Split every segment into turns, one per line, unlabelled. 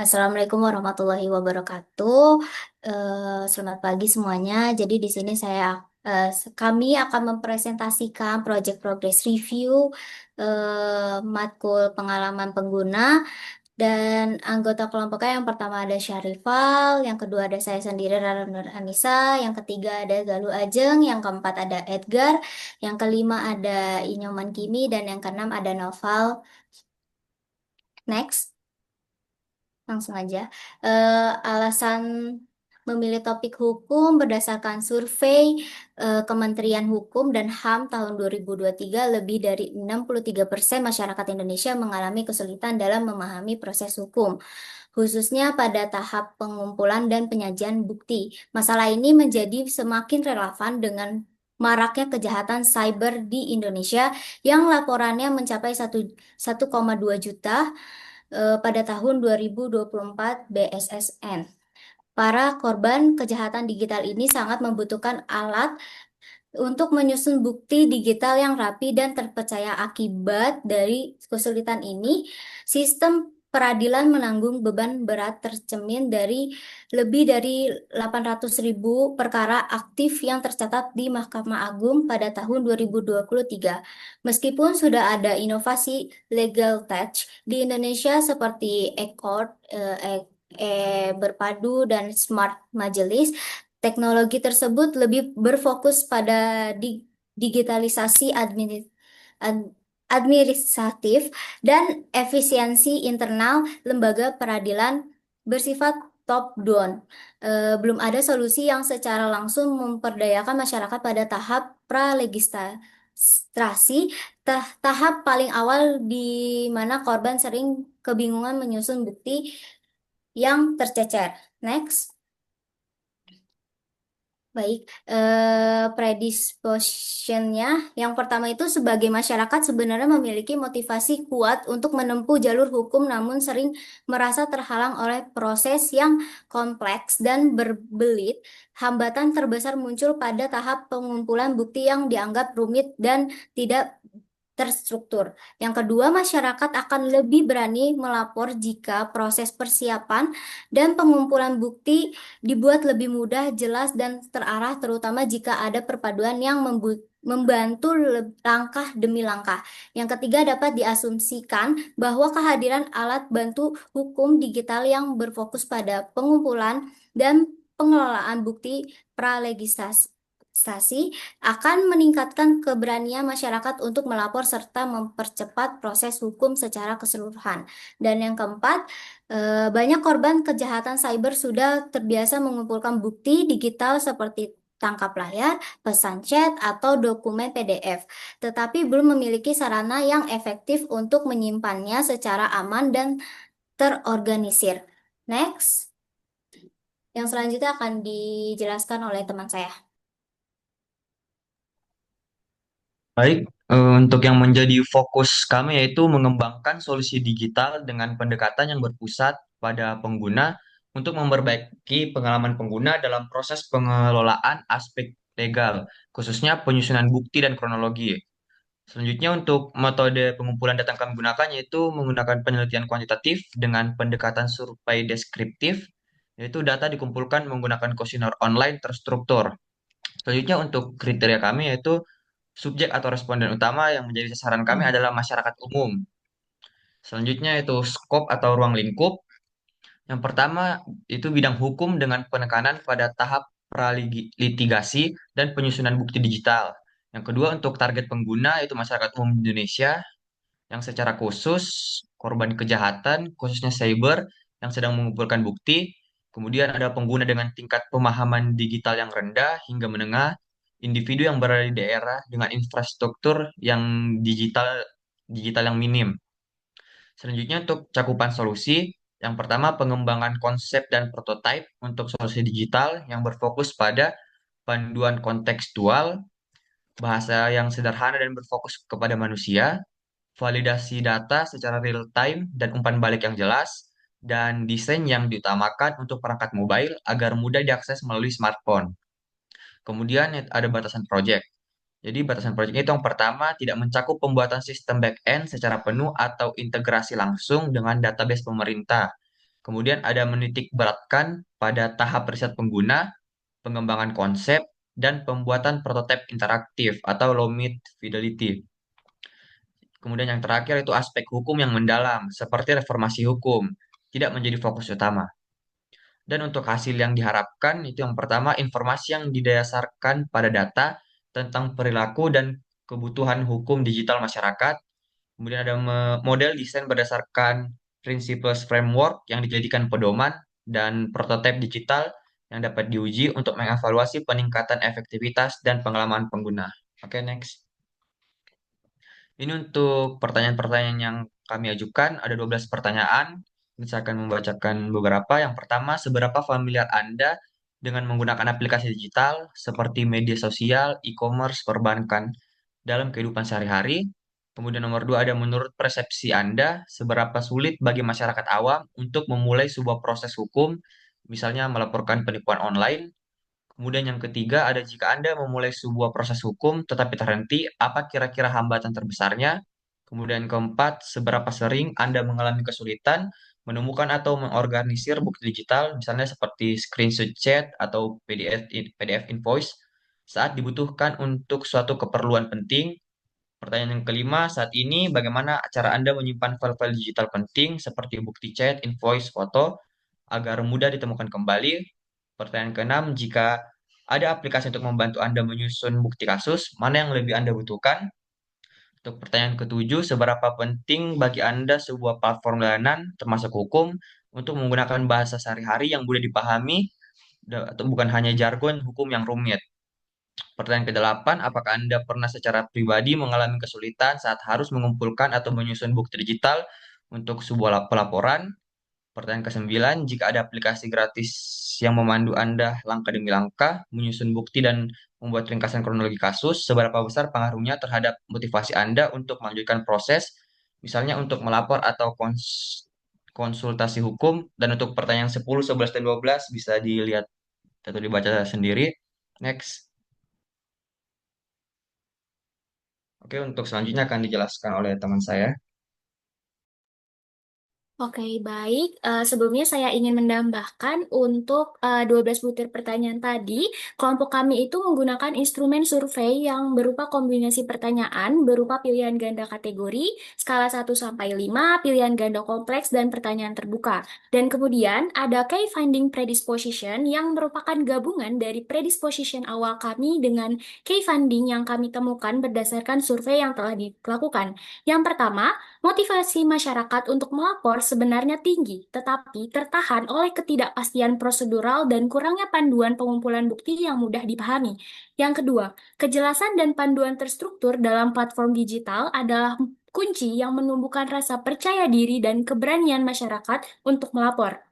Assalamualaikum warahmatullahi wabarakatuh. Selamat pagi semuanya. Jadi di sini kami akan mempresentasikan Project Progress Review, matkul pengalaman pengguna dan anggota kelompoknya yang pertama ada Syarifal, yang kedua ada saya sendiri Rara Nur Anissa, yang ketiga ada Galuh Ajeng, yang keempat ada Edgar, yang kelima ada Inyoman Kimi, dan yang keenam ada Noval. Next. Langsung aja. Alasan memilih topik hukum berdasarkan survei Kementerian Hukum dan HAM tahun 2023, lebih dari 63% masyarakat Indonesia mengalami kesulitan dalam memahami proses hukum, khususnya pada tahap pengumpulan dan penyajian bukti. Masalah ini menjadi semakin relevan dengan maraknya kejahatan cyber di Indonesia yang laporannya mencapai 1,2 juta pada tahun 2024 BSSN. Para korban kejahatan digital ini sangat membutuhkan alat untuk menyusun bukti digital yang rapi dan terpercaya. Akibat dari kesulitan ini, sistem peradilan menanggung beban berat tercermin dari lebih dari 800.000 perkara aktif yang tercatat di Mahkamah Agung pada tahun 2023. Meskipun sudah ada inovasi legal tech di Indonesia seperti e-court, berpadu, dan smart majelis, teknologi tersebut lebih berfokus pada digitalisasi administratif dan efisiensi internal lembaga peradilan bersifat top-down. Belum ada solusi yang secara langsung memperdayakan masyarakat pada tahap pralegislasi, tahap paling awal di mana korban sering kebingungan menyusun bukti yang tercecer. Next. Baik, predispositionnya yang pertama itu sebagai masyarakat sebenarnya memiliki motivasi kuat untuk menempuh jalur hukum, namun sering merasa terhalang oleh proses yang kompleks dan berbelit. Hambatan terbesar muncul pada tahap pengumpulan bukti yang dianggap rumit dan tidak terstruktur. Yang kedua, masyarakat akan lebih berani melapor jika proses persiapan dan pengumpulan bukti dibuat lebih mudah, jelas, dan terarah, terutama jika ada perpaduan yang membantu langkah demi langkah. Yang ketiga, dapat diasumsikan bahwa kehadiran alat bantu hukum digital yang berfokus pada pengumpulan dan pengelolaan bukti pralegislasi akan meningkatkan keberanian masyarakat untuk melapor serta mempercepat proses hukum secara keseluruhan. Dan yang keempat, banyak korban kejahatan cyber sudah terbiasa mengumpulkan bukti digital seperti tangkap layar, pesan chat, atau dokumen PDF, tetapi belum memiliki sarana yang efektif untuk menyimpannya secara aman dan terorganisir. Next, yang selanjutnya akan dijelaskan oleh teman saya.
Baik, untuk yang menjadi fokus kami yaitu mengembangkan solusi digital dengan pendekatan yang berpusat pada pengguna untuk memperbaiki pengalaman pengguna dalam proses pengelolaan aspek legal, khususnya penyusunan bukti dan kronologi. Selanjutnya untuk metode pengumpulan data yang kami gunakan yaitu menggunakan penelitian kuantitatif dengan pendekatan survei deskriptif, yaitu data dikumpulkan menggunakan kuesioner online terstruktur. Selanjutnya untuk kriteria kami yaitu subjek atau responden utama yang menjadi sasaran kami adalah masyarakat umum. Selanjutnya itu skop atau ruang lingkup. Yang pertama itu bidang hukum dengan penekanan pada tahap pralitigasi dan penyusunan bukti digital. Yang kedua untuk target pengguna itu masyarakat umum Indonesia yang secara khusus korban kejahatan, khususnya cyber yang sedang mengumpulkan bukti. Kemudian ada pengguna dengan tingkat pemahaman digital yang rendah hingga menengah, individu yang berada di daerah dengan infrastruktur yang digital digital yang minim. Selanjutnya untuk cakupan solusi, yang pertama pengembangan konsep dan prototipe untuk solusi digital yang berfokus pada panduan kontekstual, bahasa yang sederhana dan berfokus kepada manusia, validasi data secara real time dan umpan balik yang jelas, dan desain yang diutamakan untuk perangkat mobile agar mudah diakses melalui smartphone. Kemudian ada batasan project. Jadi batasan project itu yang pertama tidak mencakup pembuatan sistem back-end secara penuh atau integrasi langsung dengan database pemerintah. Kemudian ada menitik beratkan pada tahap riset pengguna, pengembangan konsep, dan pembuatan prototipe interaktif atau low mid fidelity. Kemudian yang terakhir itu aspek hukum yang mendalam, seperti reformasi hukum, tidak menjadi fokus utama. Dan untuk hasil yang diharapkan, itu yang pertama, informasi yang didasarkan pada data tentang perilaku dan kebutuhan hukum digital masyarakat. Kemudian ada model desain berdasarkan Principles Framework yang dijadikan pedoman dan prototipe digital yang dapat diuji untuk mengevaluasi peningkatan efektivitas dan pengalaman pengguna. Oke, next. Ini untuk pertanyaan-pertanyaan yang kami ajukan, ada 12 pertanyaan. Ini saya akan membacakan beberapa. Yang pertama, seberapa familiar Anda dengan menggunakan aplikasi digital seperti media sosial, e-commerce, perbankan dalam kehidupan sehari-hari? Kemudian nomor dua, ada menurut persepsi Anda, seberapa sulit bagi masyarakat awam untuk memulai sebuah proses hukum, misalnya melaporkan penipuan online? Kemudian yang ketiga ada jika Anda memulai sebuah proses hukum tetapi terhenti, apa kira-kira hambatan terbesarnya? Kemudian keempat, seberapa sering Anda mengalami kesulitan menemukan atau mengorganisir bukti digital, misalnya seperti screenshot chat atau PDF invoice saat dibutuhkan untuk suatu keperluan penting? Pertanyaan yang kelima, saat ini bagaimana cara Anda menyimpan file-file digital penting seperti bukti chat, invoice, foto agar mudah ditemukan kembali? Pertanyaan keenam, jika ada aplikasi untuk membantu Anda menyusun bukti kasus, mana yang lebih Anda butuhkan? Untuk pertanyaan ketujuh, seberapa penting bagi Anda sebuah platform layanan, termasuk hukum, untuk menggunakan bahasa sehari-hari yang mudah dipahami, atau bukan hanya jargon hukum yang rumit? Pertanyaan kedelapan, apakah Anda pernah secara pribadi mengalami kesulitan saat harus mengumpulkan atau menyusun bukti digital untuk sebuah pelaporan? Pertanyaan kesembilan, jika ada aplikasi gratis yang memandu Anda langkah demi langkah, menyusun bukti dan membuat ringkasan kronologi kasus, seberapa besar pengaruhnya terhadap motivasi Anda untuk melanjutkan proses, misalnya untuk melapor atau konsultasi hukum? Dan untuk pertanyaan 10, 11, dan 12 bisa dilihat atau dibaca sendiri. Next. Oke, untuk selanjutnya akan dijelaskan oleh teman saya.
Oke, baik. Sebelumnya saya ingin menambahkan untuk 12 butir pertanyaan tadi, kelompok kami itu menggunakan instrumen survei yang berupa kombinasi pertanyaan berupa pilihan ganda kategori, skala 1 sampai 5, pilihan ganda kompleks, dan pertanyaan terbuka. Dan kemudian ada key finding predisposition yang merupakan gabungan dari predisposition awal kami dengan key finding yang kami temukan berdasarkan survei yang telah dilakukan. Yang pertama, motivasi masyarakat untuk melapor sebenarnya tinggi, tetapi tertahan oleh ketidakpastian prosedural dan kurangnya panduan pengumpulan bukti yang mudah dipahami. Yang kedua, kejelasan dan panduan terstruktur dalam platform digital adalah kunci yang menumbuhkan rasa percaya diri dan keberanian masyarakat untuk melapor.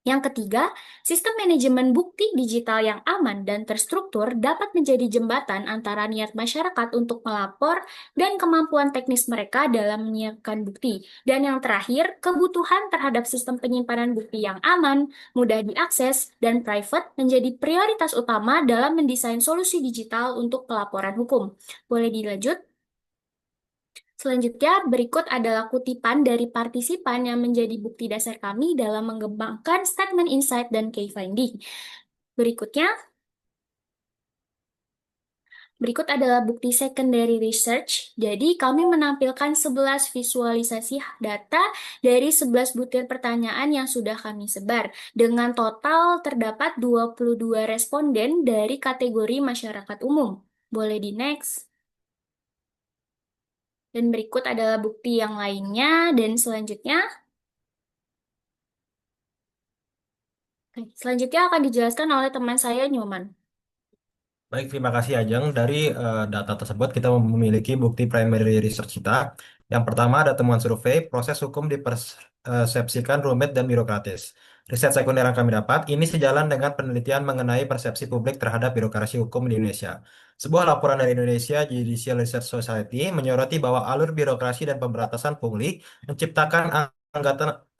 Yang ketiga, sistem manajemen bukti digital yang aman dan terstruktur dapat menjadi jembatan antara niat masyarakat untuk melapor dan kemampuan teknis mereka dalam menyiapkan bukti. Dan yang terakhir, kebutuhan terhadap sistem penyimpanan bukti yang aman, mudah diakses, dan private menjadi prioritas utama dalam mendesain solusi digital untuk pelaporan hukum. Boleh dilanjut? Selanjutnya, berikut adalah kutipan dari partisipan yang menjadi bukti dasar kami dalam mengembangkan statement insight dan key finding. Berikutnya, berikut adalah bukti secondary research. Jadi, kami menampilkan 11 visualisasi data dari 11 butir pertanyaan yang sudah kami sebar. Dengan total terdapat 22 responden dari kategori masyarakat umum. Boleh di next. Dan berikut adalah bukti yang lainnya. Dan selanjutnya, selanjutnya akan dijelaskan oleh teman saya, Nyoman.
Baik, terima kasih Ajeng. Dari data tersebut kita memiliki bukti primary research kita. Yang pertama ada temuan survei, proses hukum dipersepsikan rumit dan birokratis. Riset sekunder yang kami dapat, ini sejalan dengan penelitian mengenai persepsi publik terhadap birokrasi hukum di Indonesia. Sebuah laporan dari Indonesia Judicial Research Society menyoroti bahwa alur birokrasi dan pemberantasan pungli menciptakan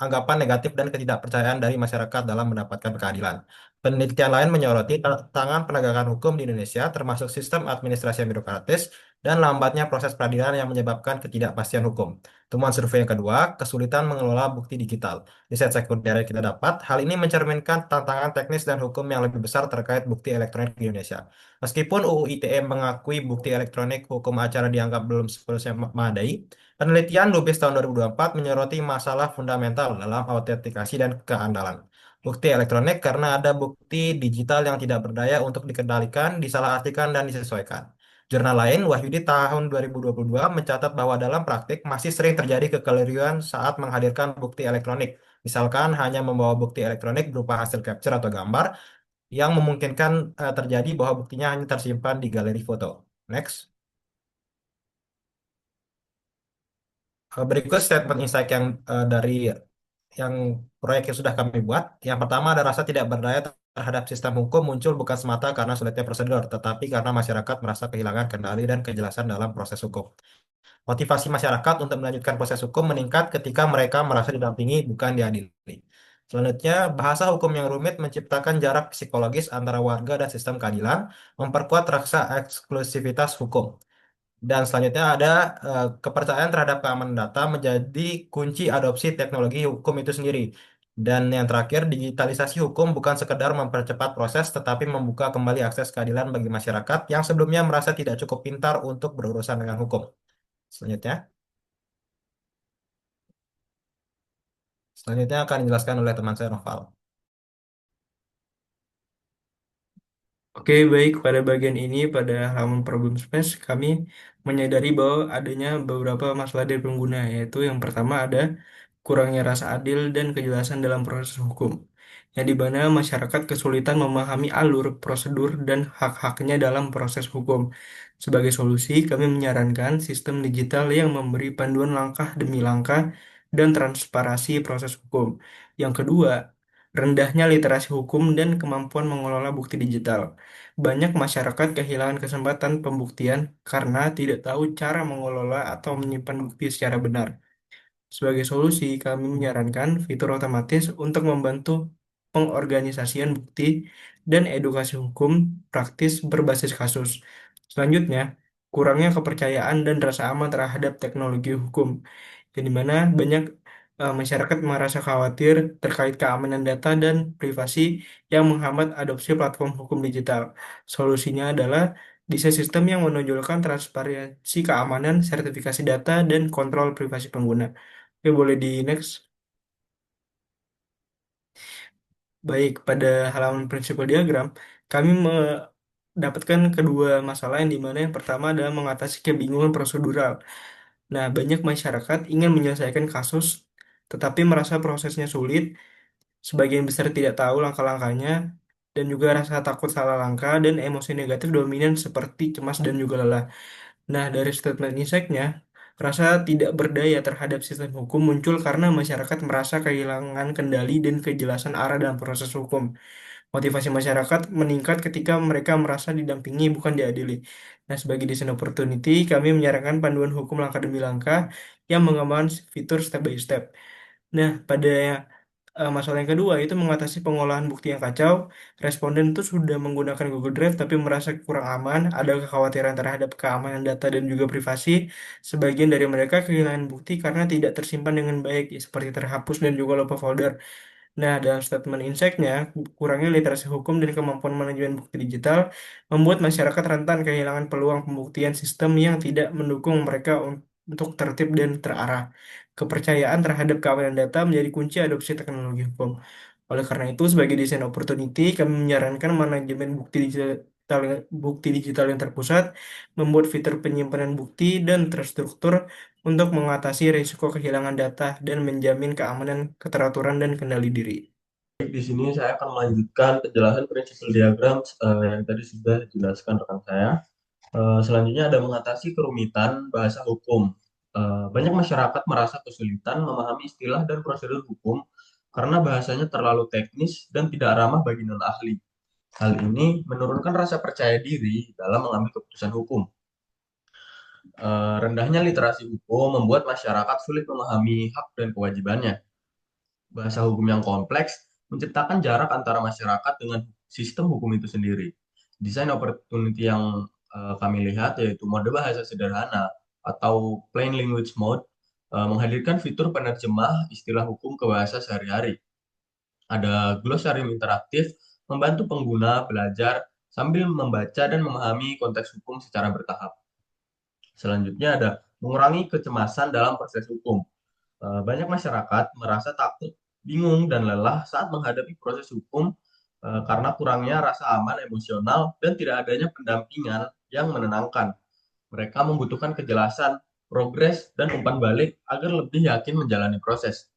anggapan negatif dan ketidakpercayaan dari masyarakat dalam mendapatkan keadilan. Penelitian lain menyoroti tantangan penegakan hukum di Indonesia, termasuk sistem administrasi yang birokratis dan lambatnya proses peradilan yang menyebabkan ketidakpastian hukum. Temuan survei yang kedua, kesulitan mengelola bukti digital. Riset sekunder yang kita dapat, hal ini mencerminkan tantangan teknis dan hukum yang lebih besar terkait bukti elektronik di Indonesia. Meskipun UU ITE mengakui bukti elektronik hukum acara dianggap belum sepenuhnya memadai, penelitian Lubis tahun 2024 menyoroti masalah fundamental dalam autentikasi dan keandalan bukti elektronik karena ada bukti digital yang tidak berdaya untuk dikendalikan, disalahartikan, dan disesuaikan. Jurnal lain, Wahyudi tahun 2022 mencatat bahwa dalam praktik masih sering terjadi kekeliruan saat menghadirkan bukti elektronik. Misalkan hanya membawa bukti elektronik berupa hasil capture atau gambar yang memungkinkan terjadi bahwa buktinya hanya tersimpan di galeri foto. Next. Berikut statement insight dari yang proyek yang sudah kami buat. Yang pertama ada rasa tidak berdaya terhadap sistem hukum muncul bukan semata karena sulitnya prosedur, tetapi karena masyarakat merasa kehilangan kendali dan kejelasan dalam proses hukum. Motivasi masyarakat untuk melanjutkan proses hukum meningkat ketika mereka merasa didampingi, bukan diadili. Selanjutnya, bahasa hukum yang rumit menciptakan jarak psikologis antara warga dan sistem keadilan, memperkuat rasa eksklusivitas hukum. Dan selanjutnya ada kepercayaan terhadap keamanan data menjadi kunci adopsi teknologi hukum itu sendiri. Dan yang terakhir, digitalisasi hukum bukan sekedar mempercepat proses, tetapi membuka kembali akses keadilan bagi masyarakat yang sebelumnya merasa tidak cukup pintar untuk berurusan dengan hukum. Selanjutnya, selanjutnya akan dijelaskan oleh teman saya Noval.
Oke, baik. Pada bagian ini, pada halaman problem space, kami menyadari bahwa adanya beberapa masalah dari pengguna, yaitu yang pertama ada kurangnya rasa adil dan kejelasan dalam proses hukum, yang di mana masyarakat kesulitan memahami alur, prosedur, dan hak-haknya dalam proses hukum. Sebagai solusi, kami menyarankan sistem digital yang memberi panduan langkah demi langkah dan transparansi proses hukum. Yang kedua, rendahnya literasi hukum dan kemampuan mengelola bukti digital. Banyak masyarakat kehilangan kesempatan pembuktian karena tidak tahu cara mengelola atau menyimpan bukti secara benar. Sebagai solusi, kami menyarankan fitur otomatis untuk membantu pengorganisasian bukti dan edukasi hukum praktis berbasis kasus. Selanjutnya, kurangnya kepercayaan dan rasa aman terhadap teknologi hukum, yang dimana banyak masyarakat merasa khawatir terkait keamanan data dan privasi yang menghambat adopsi platform hukum digital. Solusinya adalah desain sistem yang menonjolkan transparansi keamanan, sertifikasi data, dan kontrol privasi pengguna. Oke, boleh di next. Baik, pada halaman prinsipal diagram, kami mendapatkan kedua masalah yang dimana yang pertama adalah mengatasi kebingungan prosedural. Nah, banyak masyarakat ingin menyelesaikan kasus, tetapi merasa prosesnya sulit, sebagian besar tidak tahu langkah-langkahnya, dan juga rasa takut salah langkah dan emosi negatif dominan seperti cemas dan juga lelah. Nah, dari statement insight-nya, rasa tidak berdaya terhadap sistem hukum muncul karena masyarakat merasa kehilangan kendali dan kejelasan arah dalam proses hukum. Motivasi masyarakat meningkat ketika mereka merasa didampingi, bukan diadili. Nah, sebagai desain opportunity, kami menyarankan panduan hukum langkah demi langkah yang mengembangkan fitur step by step. Nah, pada masalah yang kedua itu mengatasi pengolahan bukti yang kacau. Responden itu sudah menggunakan Google Drive tapi merasa kurang aman, ada kekhawatiran terhadap keamanan data dan juga privasi. Sebagian dari mereka kehilangan bukti karena tidak tersimpan dengan baik, ya, seperti terhapus dan juga lupa folder. Nah, dalam statement insight-nya, kurangnya literasi hukum dan kemampuan manajemen bukti digital membuat masyarakat rentan kehilangan peluang pembuktian sistem yang tidak mendukung mereka untuk tertib dan terarah. Kepercayaan terhadap keamanan data menjadi kunci adopsi teknologi hukum. Oleh karena itu, sebagai desain opportunity, kami menyarankan manajemen bukti digital yang terpusat, membuat fitur penyimpanan bukti dan terstruktur untuk mengatasi risiko kehilangan data dan menjamin keamanan, keteraturan, dan kendali diri.
Di sini saya akan melanjutkan penjelasan prinsipal diagram yang tadi sudah dijelaskan rekan saya. Selanjutnya ada mengatasi kerumitan bahasa hukum. Banyak masyarakat merasa kesulitan memahami istilah dan prosedur hukum karena bahasanya terlalu teknis dan tidak ramah bagi non-ahli. Hal ini menurunkan rasa percaya diri dalam mengambil keputusan hukum. Rendahnya literasi hukum membuat masyarakat sulit memahami hak dan kewajibannya. Bahasa hukum yang kompleks menciptakan jarak antara masyarakat dengan sistem hukum itu sendiri. Desain opportunity yang kami lihat yaitu mode bahasa sederhana atau plain language mode, menghadirkan fitur penerjemah istilah hukum ke bahasa sehari-hari. Ada glosarium interaktif membantu pengguna belajar sambil membaca dan memahami konteks hukum secara bertahap. Selanjutnya ada mengurangi kecemasan dalam proses hukum. Banyak masyarakat merasa takut, bingung, dan lelah saat menghadapi proses hukum karena kurangnya rasa aman emosional dan tidak adanya pendampingan yang menenangkan. Mereka membutuhkan kejelasan, progres, dan umpan balik agar lebih yakin menjalani proses.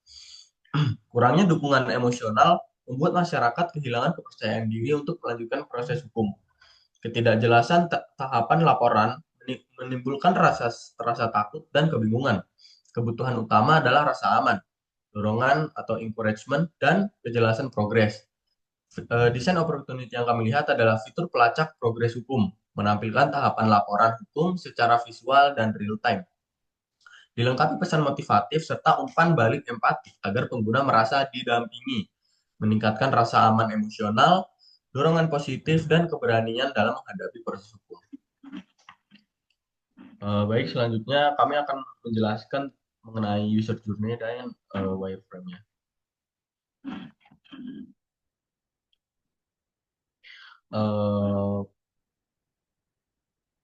Kurangnya dukungan emosional membuat masyarakat kehilangan kepercayaan diri untuk melanjutkan proses hukum. Ketidakjelasan tahapan laporan menimbulkan rasa takut dan kebingungan. Kebutuhan utama adalah rasa aman, dorongan atau encouragement, dan kejelasan progres. Desain opportunity yang kami lihat adalah fitur pelacak progres hukum, menampilkan tahapan laporan hukum secara visual dan real time. Dilengkapi pesan motivatif serta umpan balik empati agar pengguna merasa didampingi, meningkatkan rasa aman emosional, dorongan positif, dan keberanian dalam menghadapi proses hukum. Baik, selanjutnya kami akan menjelaskan mengenai user journey dan wireframe-nya.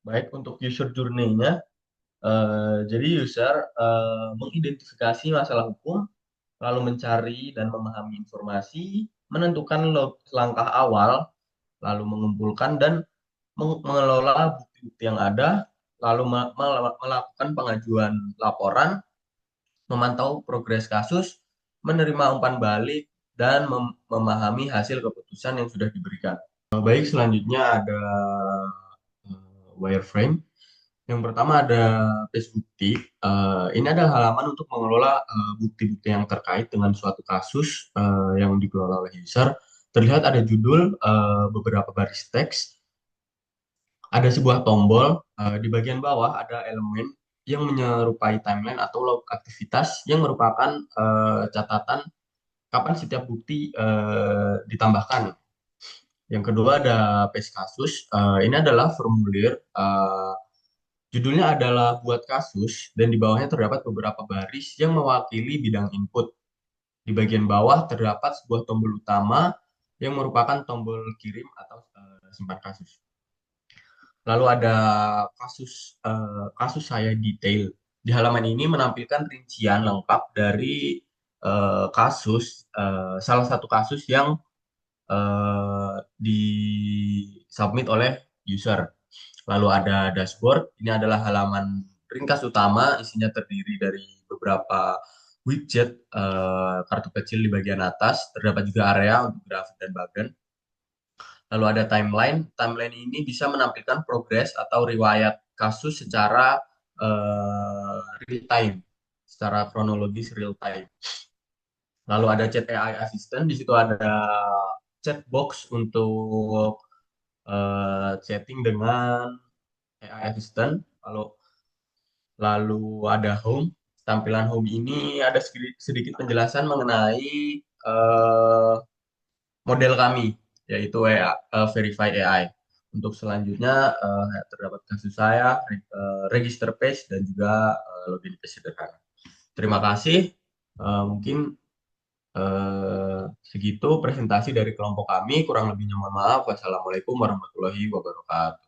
Baik, untuk user journey-nya, jadi user mengidentifikasi masalah hukum, lalu mencari dan memahami informasi, menentukan langkah awal, lalu mengumpulkan dan mengelola bukti-bukti yang ada, lalu melakukan pengajuan laporan, memantau progres kasus, menerima umpan balik, dan memahami hasil keputusan yang sudah diberikan. Baik, selanjutnya ada wireframe. Yang pertama ada page bukti. Ini adalah halaman untuk mengelola bukti-bukti yang terkait dengan suatu kasus yang dikelola oleh user. Terlihat ada judul, beberapa baris teks, ada sebuah tombol, di bagian bawah ada elemen yang menyerupai timeline atau log aktivitas yang merupakan catatan kapan setiap bukti ditambahkan. Yang kedua ada page kasus. Ini adalah formulir. Judulnya adalah buat kasus dan di bawahnya terdapat beberapa baris yang mewakili bidang input. Di bagian bawah terdapat sebuah tombol utama yang merupakan tombol kirim atau simpan kasus. Lalu ada kasus saya detail. Di halaman ini menampilkan rincian lengkap dari salah satu kasus yang disubmit oleh user. Lalu ada dashboard. Ini adalah halaman ringkas utama, isinya terdiri dari beberapa widget kartu kecil di bagian atas. Terdapat juga area untuk grafik dan bagan. Lalu ada timeline. Timeline ini bisa menampilkan progres atau riwayat kasus secara real time, secara kronologis real time. Lalu ada chat AI assistant. Di situ ada chat box untuk chatting dengan AI assistant. Lalu ada home. Tampilan home ini ada sedikit penjelasan mengenai model kami, yaitu Verify AI. Untuk selanjutnya terdapat kasus saya, register page, dan juga login page sederhana. Terima kasih. Mungkin segitu presentasi dari kelompok kami. Kurang lebihnya mohon maaf. Wassalamualaikum warahmatullahi wabarakatuh.